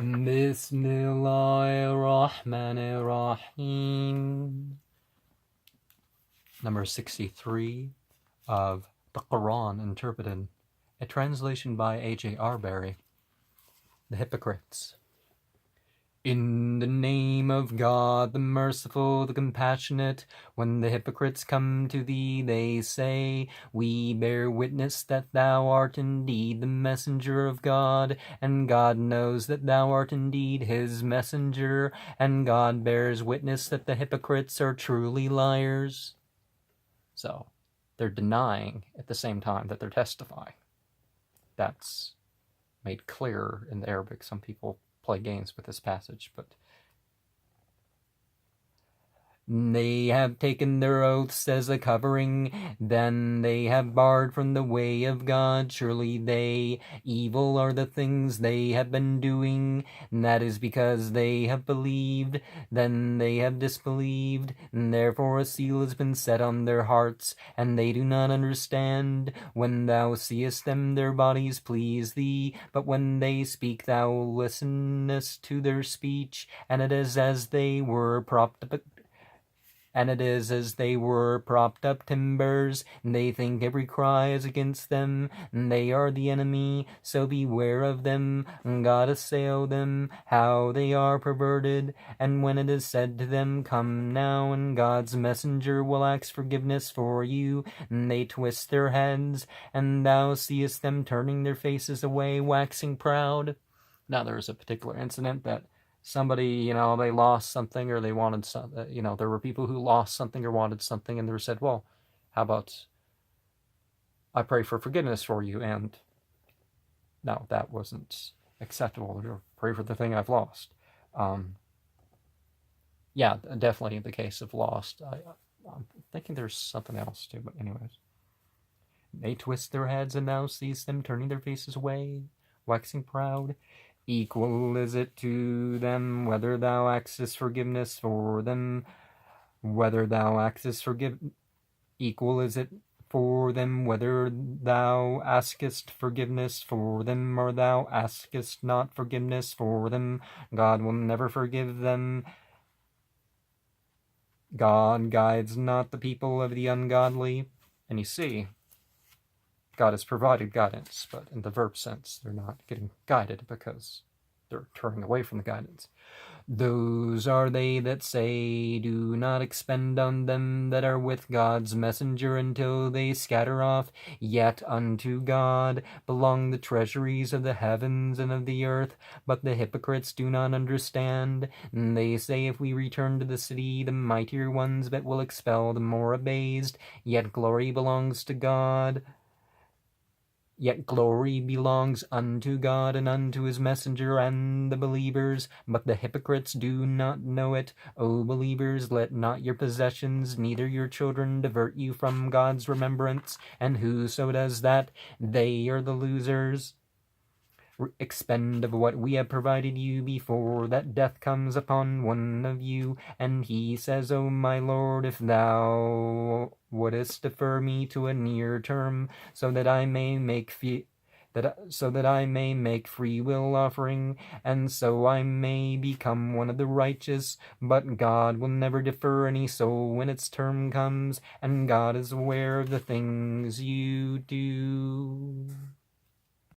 Bismillahirrahmanirrahim. Number 63 of the Koran Interpreted, a translation by A.J. Arberry. The Hypocrites. In the name of God, the merciful, the compassionate, when the hypocrites come to thee, they say, we bear witness that thou art indeed the messenger of God, and God knows that thou art indeed his messenger, and God bears witness that the hypocrites are truly liars. So, they're denying at the same time that they're testifying. That's made clearer in the Arabic. Some people play games with this passage, but they have taken their oaths as a covering, then they have barred from the way of God. Surely they, evil are the things they have been doing, and that is because they have believed, then they have disbelieved, and therefore a seal has been set on their hearts, and they do not understand. When thou seest them, their bodies please thee, but when they speak, thou listenest to their speech, and it is as they were propped up timbers, and they think every cry is against them, and they are the enemy, so beware of them. God assail them, how they are perverted. And when it is said to them, come now, and God's messenger will ask forgiveness for you, and they twist their heads, and thou seest them turning their faces away, waxing proud. Now there is a particular incident that somebody, they lost something or they wanted something, there were people who lost something or wanted something, and they said, well, how about I pray for forgiveness for you? And no, that wasn't acceptable. Pray for the thing I've lost. Yeah, definitely in the case of lost. I'm thinking there's something else too, but anyways. They twist their heads, and thou seest them turning their faces away, waxing proud. Equal is it to them whether thou askest forgiveness for them, equal is it for them whether thou askest forgiveness for them, or thou askest not forgiveness for them. God will never forgive them. God guides not the people of the ungodly. And you see, God has provided guidance, but in the verb sense, they're not getting guided because they're turning away from the guidance. Those are they that say, do not expend on them that are with God's messenger until they scatter off. Yet unto God belong the treasuries of the heavens and of the earth. But the hypocrites do not understand. And they say, if we return to the city, the mightier ones that will expel the more abased. Yet glory belongs to God. Yet glory belongs unto God and unto his messenger and the believers, but the hypocrites do not know it. O believers, let not your possessions, neither your children, divert you from God's remembrance, and whoso does that, they are the losers. Expend of what we have provided you before that death comes upon one of you, and he says, O my Lord, if thou wouldest defer me to a near term, so that I may make free will offering, and so I may become one of the righteous. But God will never defer any soul when its term comes, and God is aware of the things you do.